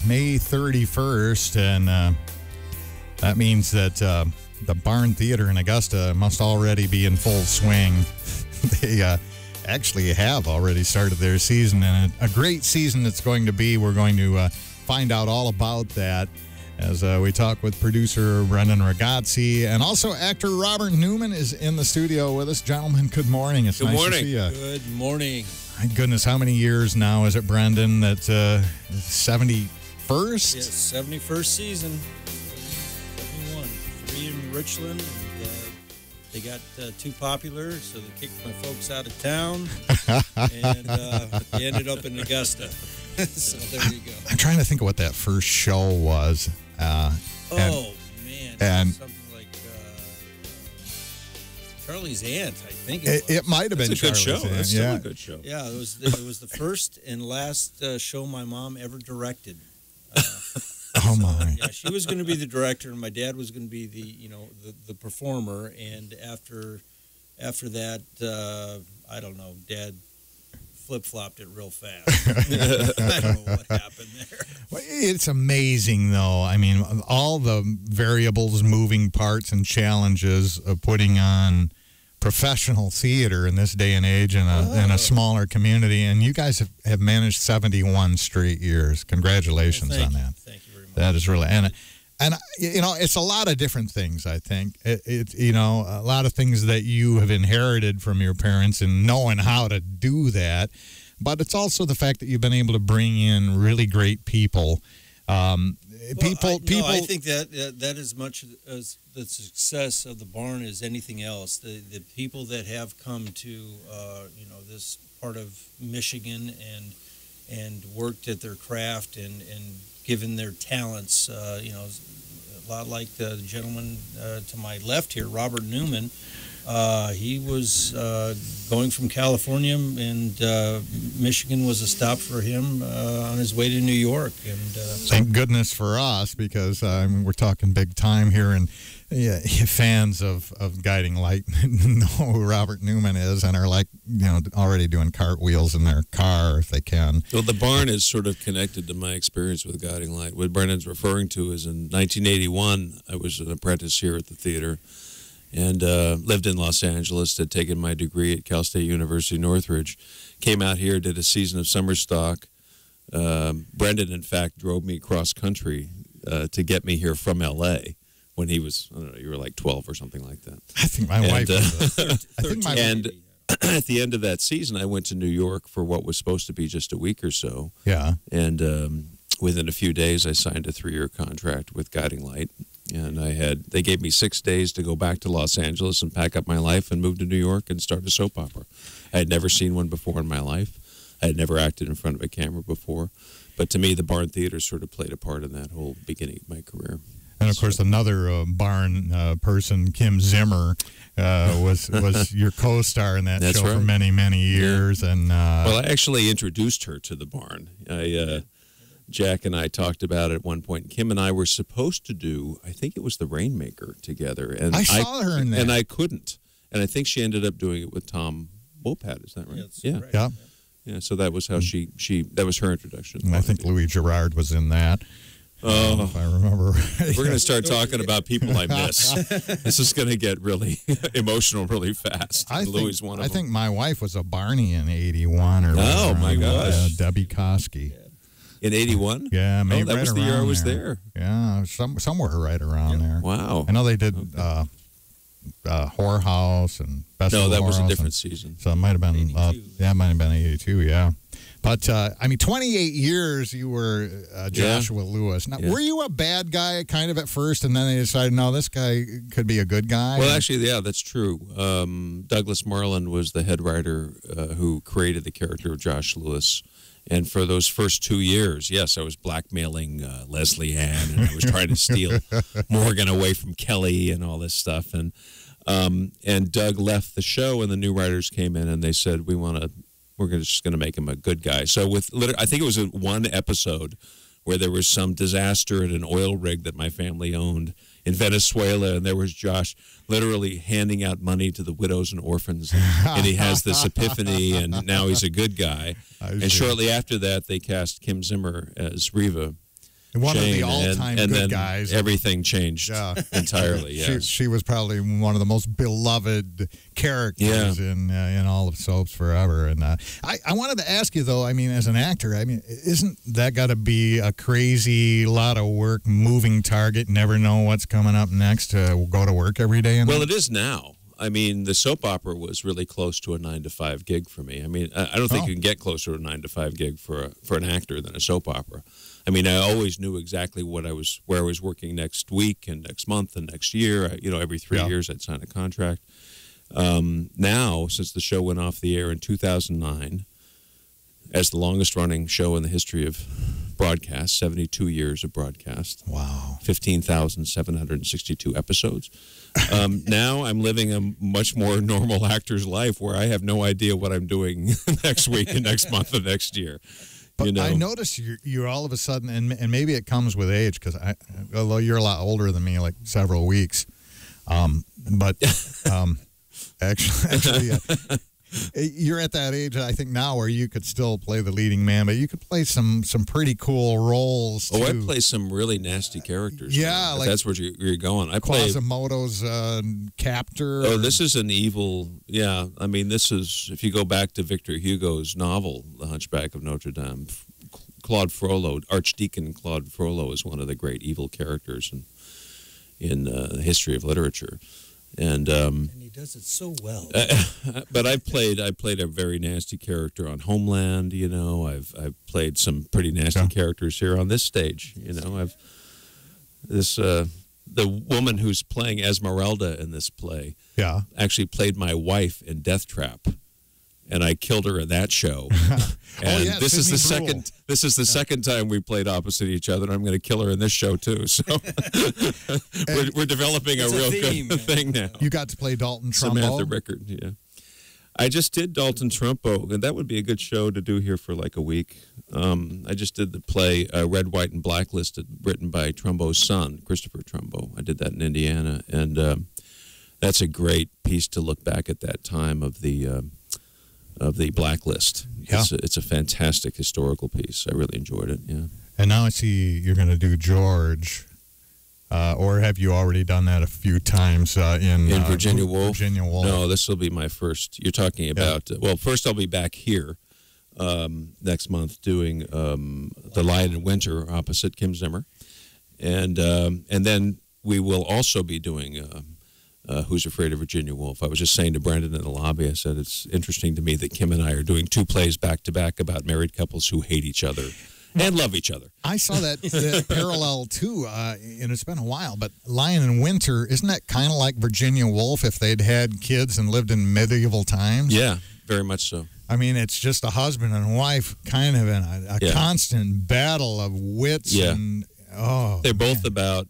May 31st, and that means that the Barn Theater in Augusta must already be in full swing. They actually have already started their season, and a great season it's going to be. We're going to find out all about that as we talk with producer Brendan Ragotzy, and also actor Robert Newman is in the studio with us. Gentlemen, good morning. It's nice to see you. Good morning. My goodness, how many years now is it, Brendan? That 71st? Yes, 71st season. 71. 3 in Richland. And, they got too popular, so they kicked my folks out of town, and they ended up in Augusta. So there you go. I'm trying to think of what that first show was. Man. And something like Charlie's Aunt, I think it might have been That's a good Charlie's show. Aunt. That's still a good show. Yeah, it was the first and last show my mom ever directed. Oh my! Yeah, she was going to be the director, and my dad was going to be the performer. And after that, I don't know, Dad flip-flopped it real fast. I don't know what happened there. Well, it's amazing, though. I mean, all the variables, moving parts, and challenges of putting on professional theater in this day and age in a smaller community. And you guys have managed 71 straight years. Congratulations on that. Thank you very much. That is really, and it's a lot of different things. I think a lot of things that you have inherited from your parents and knowing how to do that. But it's also the fact that you've been able to bring in really great people. I think that as much as the success of the barn as anything else, the people that have come to this part of Michigan and worked at their craft and given their talents, a lot like the gentleman to my left here, Robert Newman. He was going from California, and Michigan was a stop for him on his way to New York. And thank goodness for us, because we're talking big time here, and fans of Guiding Light know who Robert Newman is and are already doing cartwheels in their car if they can. Well, the barn is sort of connected to my experience with Guiding Light. What Brendan's referring to is in 1981, I was an apprentice here at the theater, and lived in Los Angeles, had taken my degree at Cal State University Northridge, came out here, did a season of summer stock. Brendan, in fact, drove me cross country to get me here from L.A. when he was, I don't know, you were like 12 or something like that. I think my wife was 13. And at the end of that season, I went to New York for what was supposed to be just a week or so. Yeah. And within a few days, I signed a 3-year contract with Guiding Light. And they gave me 6 days to go back to Los Angeles and pack up my life and move to New York and start a soap opera. I had never seen one before in my life. I had never acted in front of a camera before. But to me, the Barn Theater sort of played a part in that whole beginning of my career. And, of course, another Barn person, Kim Zimmer, was your co-star in that That's show right. for many, many years. Yeah. And well, I actually introduced her to the Barn. Jack and I talked about it at one point. Kim and I were supposed to do, I think it was The Rainmaker together. And I saw her in that. And I couldn't. And I think she ended up doing it with Tom Wopat. Is that right? Yeah. Right. Yeah. Yeah, so that was how that was her introduction. And I think Louis Girard was in that. If I remember right. We're going to start talking about people I miss. This is going to get really emotional really fast. I one of them. think my wife was a Barney in 81 or Oh, my gosh. Debbie Koski. In 81? Yeah, maybe that was the year I was there. Yeah, somewhere right around there. Wow. I know they did Whorehouse and Best of No, that was a Whorehouse, different season. So it might have been 82. it might have been 82, yeah. But 28 years you were Joshua Lewis. Now, were you a bad guy kind of at first, and then they decided, no, this guy could be a good guy? Well, actually, yeah, that's true. Douglas Marland was the head writer who created the character of Josh Lewis. And for those first 2 years, yes, I was blackmailing Leslie Ann, and I was trying to steal Morgan away from Kelly and all this stuff. And Doug left the show, and the new writers came in, and they said, we're just going to make him a good guy. So I think it was one episode where there was some disaster at an oil rig that my family owned in Venezuela, and there was Josh literally handing out money to the widows and orphans, and he has this epiphany, and now he's a good guy. And shortly after that, they cast Kim Zimmer as Reva, One of the Shane, all-time and good then guys. Everything changed entirely. Yeah, she was probably one of the most beloved characters in all of soaps forever. And I wanted to ask you though. I mean, as an actor, I mean, isn't that got to be a crazy lot of work, moving target, never know what's coming up next to go to work every day? Well, it is now. I mean, the soap opera was really close to a 9-to-5 gig for me. I mean, I don't think you can get closer to a 9-to-5 gig for an actor than a soap opera. I mean, I always knew exactly where I was working next week and next month and next year. Every 3 years I'd sign a contract. Now, since the show went off the air in 2009, as the longest running show in the history of broadcast, 72 years of broadcast. Wow. 15,762 episodes. Now I'm living a much more normal actor's life where I have no idea what I'm doing next week and next month and next year. But I notice you're all of a sudden, and maybe it comes with age, because although you're a lot older than me, like several weeks, actually you're at that age, I think, now where you could still play the leading man, but you could play some pretty cool roles, too. Oh, I play some really nasty characters. Yeah. Like, that's where you're going. I play Quasimodo's captor. Oh, this is an evil, I mean, this is, if you go back to Victor Hugo's novel, The Hunchback of Notre Dame, Claude Frollo, Archdeacon Claude Frollo is one of the great evil characters in the history of literature. And he does it so well. But I played a very nasty character on Homeland. I've played some pretty nasty characters here on this stage. I've the woman who's playing Esmeralda in this play. Actually played my wife in Death Trap, and I killed her in that show. And this is the second. This is the second time we played opposite each other, and I'm going to kill her in this show too. So we're developing a real good thing now. You got to play Dalton Trumbo. Samantha Rickard, yeah. I just did Dalton Trumbo, and that would be a good show to do here for like a week. I just did the play Red, White, and Blacklisted, written by Trumbo's son, Christopher Trumbo. I did that in Indiana, and that's a great piece to look back at that time of the Blacklist. It's a fantastic historical piece. I really enjoyed it. Yeah. And now I see you're going to do George, or have you already done that a few times in Virginia Woolf? Virginia Woolf. No, this will be my first. You're talking about. Well, first I'll be back here next month doing The Lion in Winter opposite Kim Zimmer, and then we will also be doing. Who's Afraid of Virginia Woolf. I was just saying to Brendan in the lobby, I said, it's interesting to me that Kim and I are doing 2 plays back-to-back about married couples who hate each other and love each other. I saw that parallel, too, and it's been a while, but Lion in Winter, isn't that kind of like Virginia Woolf if they'd had kids and lived in medieval times? Yeah, very much so. I mean, it's just a husband and wife kind of in a constant battle of wits. Yeah. And, they're both about...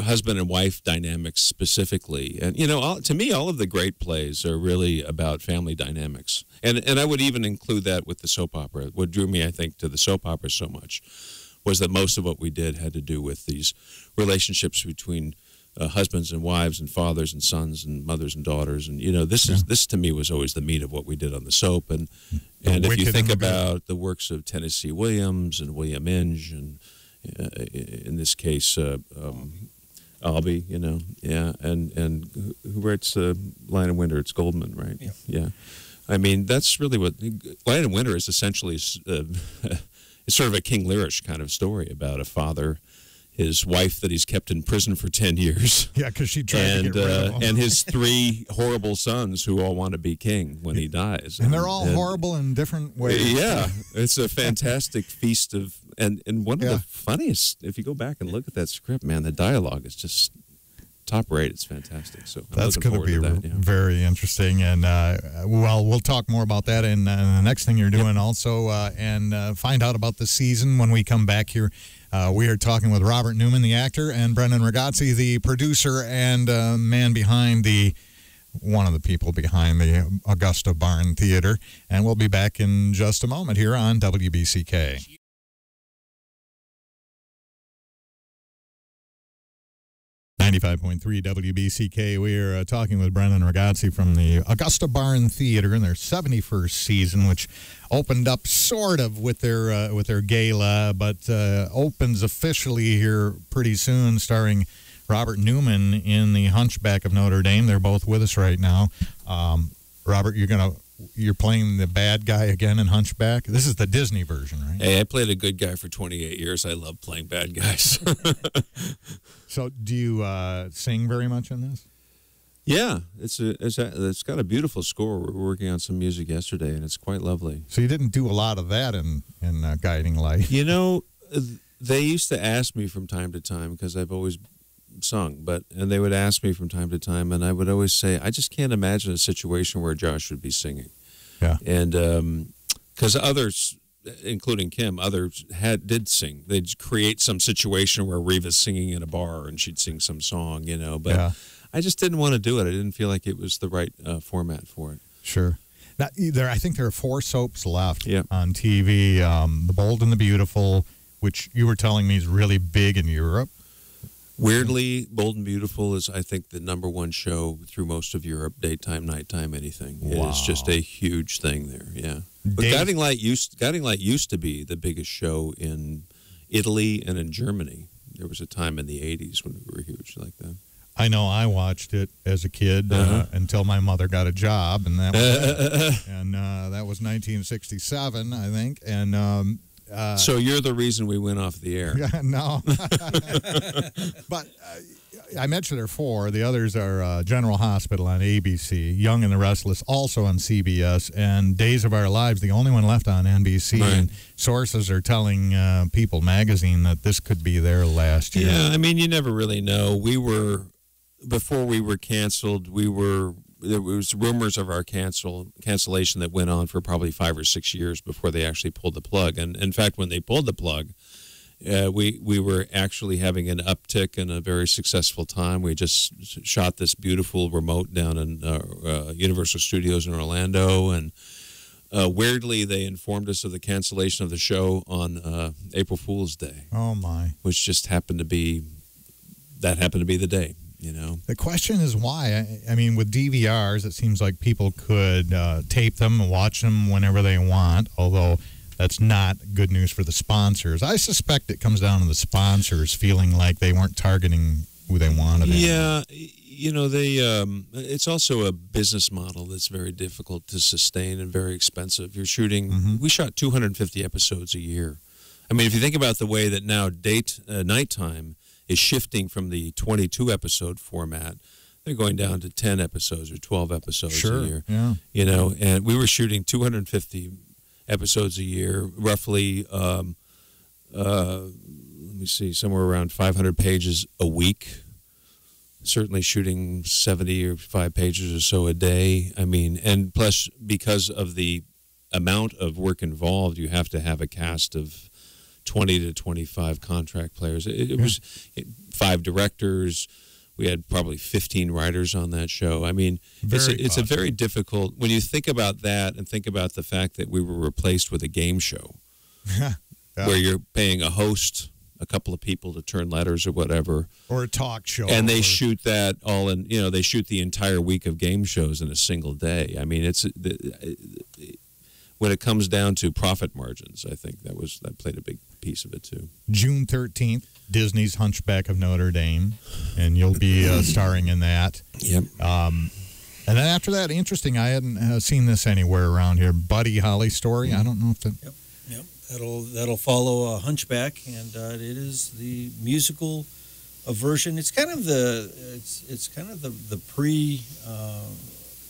husband and wife dynamics specifically, and to me all of the great plays are really about family dynamics, and I would even include that with the soap opera. What drew me, I think, to the soap opera so much was that most of what we did had to do with these relationships between husbands and wives and fathers and sons and mothers and daughters, and this to me was always the meat of what we did on the soap. And if you think about the works of Tennessee Williams and William Inge, and in this case Albee, and who writes Lion in Winter? It's Goldman, right? Yeah. I mean, that's really what Lion in Winter is essentially. It's sort of a King Learish kind of story about a father, his wife that he's kept in prison for 10 years. Yeah, because she tried to get rid of him. And his 3 horrible sons who all want to be king when he dies. And they're all horrible in different ways. Yeah, it's a fantastic feast of, and one of the funniest, if you go back and look at that script, man, the dialogue is just top rate. It's fantastic. So that's going to be very interesting. And, we'll talk more about that in the next thing you're doing also, and find out about the season when we come back here. We are talking with Robert Newman, the actor, and Brendan Ragotzy, the producer and man behind one of the people behind the Augusta Barn Theater. And we'll be back in just a moment here on WBCK. 95.3 WBCK. We are talking with Brendan Ragotzy from the Augusta Barn Theater in their 71st season, which opened up sort of with their gala, but opens officially here pretty soon, starring Robert Newman in the Hunchback of Notre Dame. They're both with us right now. Robert, you're playing the bad guy again in Hunchback. This is the Disney version, right? Hey, I played a good guy for 28 years. I love playing bad guys. So, do you sing very much in this? Yeah, it's got a beautiful score. We were working on some music yesterday, and it's quite lovely. So you didn't do a lot of that in Guiding Light. You know, they used to ask me from time to time, because I've always sung, and they would ask me from time to time, and I would always say, I just can't imagine a situation where Josh would be singing. Yeah. And because others, including Kim, others did sing. They'd create some situation where Reva's singing in a bar and she'd sing some song, but yeah. I just didn't want to do it. I didn't feel like it was the right format for it. Sure. Now, I think there are 4 soaps left on TV. The Bold and the Beautiful, which you were telling me is really big in Europe. Weirdly, Bold and Beautiful is, I think, the #1 show through most of Europe, daytime, nighttime, anything. Wow. It is just a huge thing there, yeah. But Guiding Light used to be the biggest show in Italy and in Germany. There was a time in the 80s when we were huge like that. I know I watched it as a kid until my mother got a job, and that was and that was 1967, I think. And so you're the reason we went off the air. No. But I mentioned there are 4. The others are General Hospital on ABC, Young and the Restless also on CBS, and Days of Our Lives, the only one left on NBC. Right. And sources are telling People magazine that this could be their last year. Yeah, I mean, you never really know. Before we were canceled, there was rumors of our cancellation that went on for probably 5 or 6 years before they actually pulled the plug. And in fact, when they pulled the plug, we were actually having an uptick and a very successful time. We just shot this beautiful remote down in Universal Studios in Orlando, and weirdly, they informed us of the cancellation of the show on April Fool's Day. Oh my! Which just happened to be the day. The question is why. I mean, with DVRs, it seems like people could tape them and watch them whenever they want, although that's not good news for the sponsors. I suspect it comes down to the sponsors feeling like they weren't targeting who they wanted. Yeah, it's also a business model that's very difficult to sustain and very expensive. You're shooting, we shot 250 episodes a year. I mean, if you think about the way that now nighttime is shifting from the 22-episode format, they're going down to 10 episodes or 12 episodes a year. Yeah. And we were shooting 250 episodes a year, roughly, let me see, somewhere around 500 pages a week. Certainly shooting 75 pages or so a day. I mean, and plus, because of the amount of work involved, you have to have a cast of 20 to 25 contract players. It was 5 directors. We had probably 15 writers on that show. I mean, it's a very difficult, when you think about that and think about the fact that we were replaced with a game show where you're paying a host, a couple of people to turn letters or whatever. Or a talk show. And they shoot that all in, they shoot the entire week of game shows in a single day. I mean, when it comes down to profit margins, I think that played a big piece of it too. June 13th, Disney's Hunchback of Notre Dame, and you'll be starring in that. Yep. And then after that, interesting, I hadn't seen this anywhere around here, Buddy Holly story. I don't know if that... Yep. That'll follow Hunchback, and it is the musical version. It's kind of the pre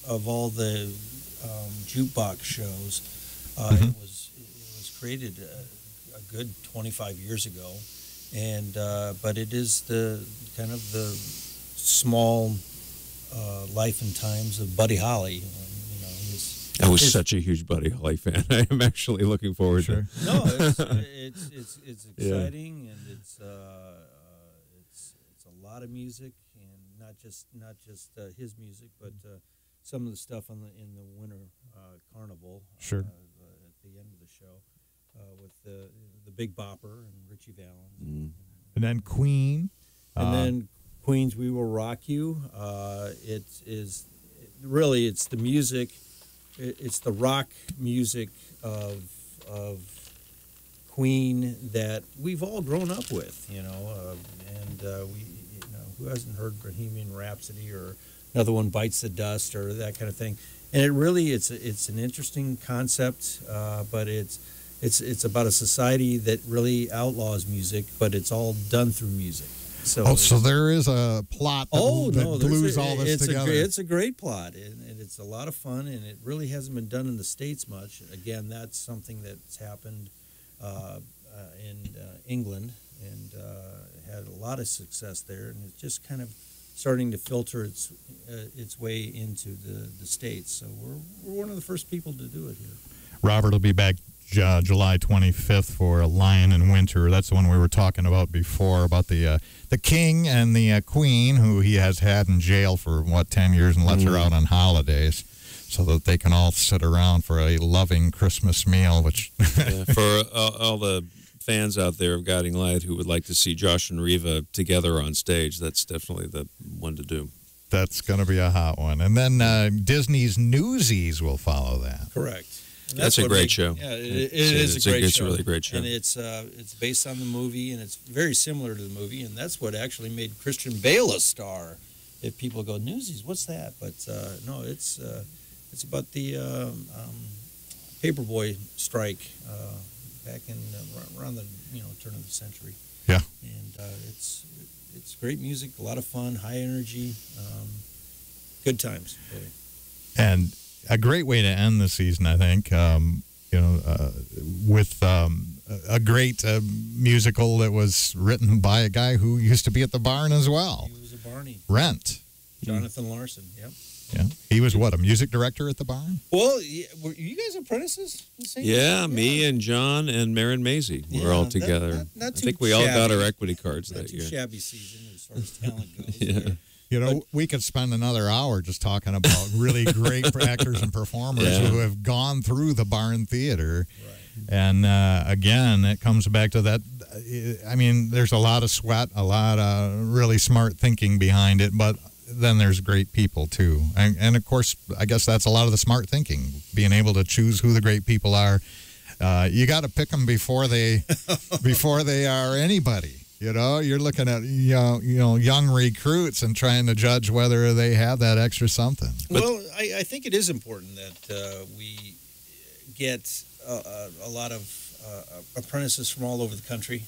of all the jukebox shows. It was created a good 25 years ago, and but it is the kind of the small life and times of Buddy Holly. I was such a huge Buddy Holly fan. I am actually looking forward to it. No, it's exciting, and it's a lot of music, and not just his music, but some of the stuff in the winter carnival. Sure. At the end of the show, with the Big Bopper and Richie Valens. And then Queen. And then Queen's "We Will Rock You." It is really, it's the music, it's the rock music of Queen that we've all grown up with, you know, and we, you know, who hasn't heard Bohemian Rhapsody or Another One Bites the Dust or that kind of thing? And it really, it's an interesting concept, but it's about a society that really outlaws music, but it's all done through music. So, so there is a plot that glues all this together. It's a great plot, and it's a lot of fun, and it really hasn't been done in the States much. Again, that's something that's happened in England and had a lot of success there, and it's just kind of starting to filter its way into the States. So we're one of the first people to do it here. Robert will be back July 25th for Lion in Winter. That's the one we were talking about before, about the king and the queen, who he has had in jail for, 10 years, and lets her out on holidays so that they can all sit around for a loving Christmas meal. Which for all the fans out there of Guiding Light who would like to see Josh and Reva together on stage, that's definitely the one to do. That's going to be a hot one. And then Disney's Newsies will follow that. Correct. That's a great show. Yeah, it is a great show. It's a really great show. And it's based on the movie, and it's very similar to the movie, and that's what actually made Christian Bale a star. If people go, Newsies, what's that? But no, it's about the paperboy strike back in around the turn of the century. Yeah. And it's great music, a lot of fun, high energy, good times. Really. And a great way to end the season, I think, with a great musical that was written by a guy who used to be at the barn as well. He was a Barney. Rent. Jonathan Larson, yep. Yeah. He was what, a music director at the barn? Well, were you guys apprentices? Yeah, me and John and Marin Maisie were all together. Not I think we all got our equity cards that year. Not too shabby season as far as talent goes. Yeah. You know, we could spend another hour just talking about really great actors and performers who have gone through the Barn Theater. Right. And again, it comes back to that. I mean, there's a lot of sweat, a lot of really smart thinking behind it, but then there's great people too. And of course, I guess that's a lot of the smart thinking, being able to choose who the great people are. You got to pick them before they are anybody. You know, you're looking at young recruits and trying to judge whether they have that extra something. Well, I think it is important that we get a lot of apprentices from all over the country,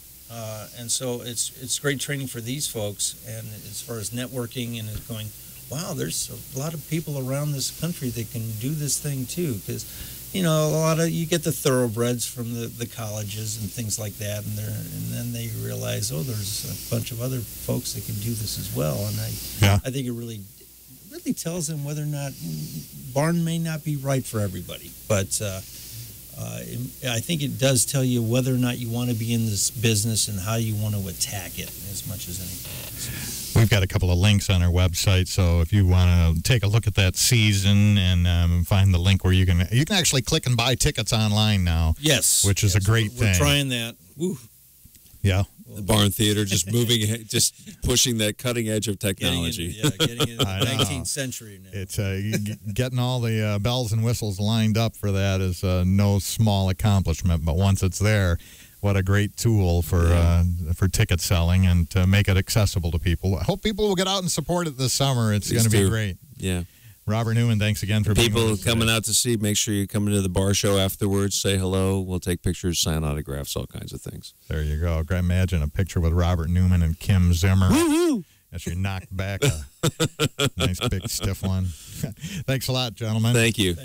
and so it's great training for these folks. And as far as networking and going, wow, there's a lot of people around this country that can do this thing too, because you get the thoroughbreds from the colleges and things like that, and then they realize, oh, there's a bunch of other folks that can do this as well, and I think it really tells them whether or not barn may not be right for everybody, but I think it does tell you whether or not you want to be in this business and how you want to attack it as much as anything else. We've got a couple of links on our website, so if you want to take a look at that season and find the link where you can actually click and buy tickets online now. Yes, which is a great thing. We're trying that. Woo. Yeah. The Barn Theater just just pushing that cutting edge of technology. Getting into the 19th century now. It's getting all the bells and whistles lined up for that is no small accomplishment, but once it's there, what a great tool for ticket selling and to make it accessible to people. I hope people will get out and support it this summer. It's going to be great. Yeah. Robert Newman, thanks again for being with us. People coming out to see, make sure you come into the bar show afterwards, say hello. We'll take pictures, sign autographs, all kinds of things. There you go. Imagine a picture with Robert Newman and Kim Zimmer. Woo-hoo! As you knock back a nice big stiff one. Thanks a lot, gentlemen. Thank you.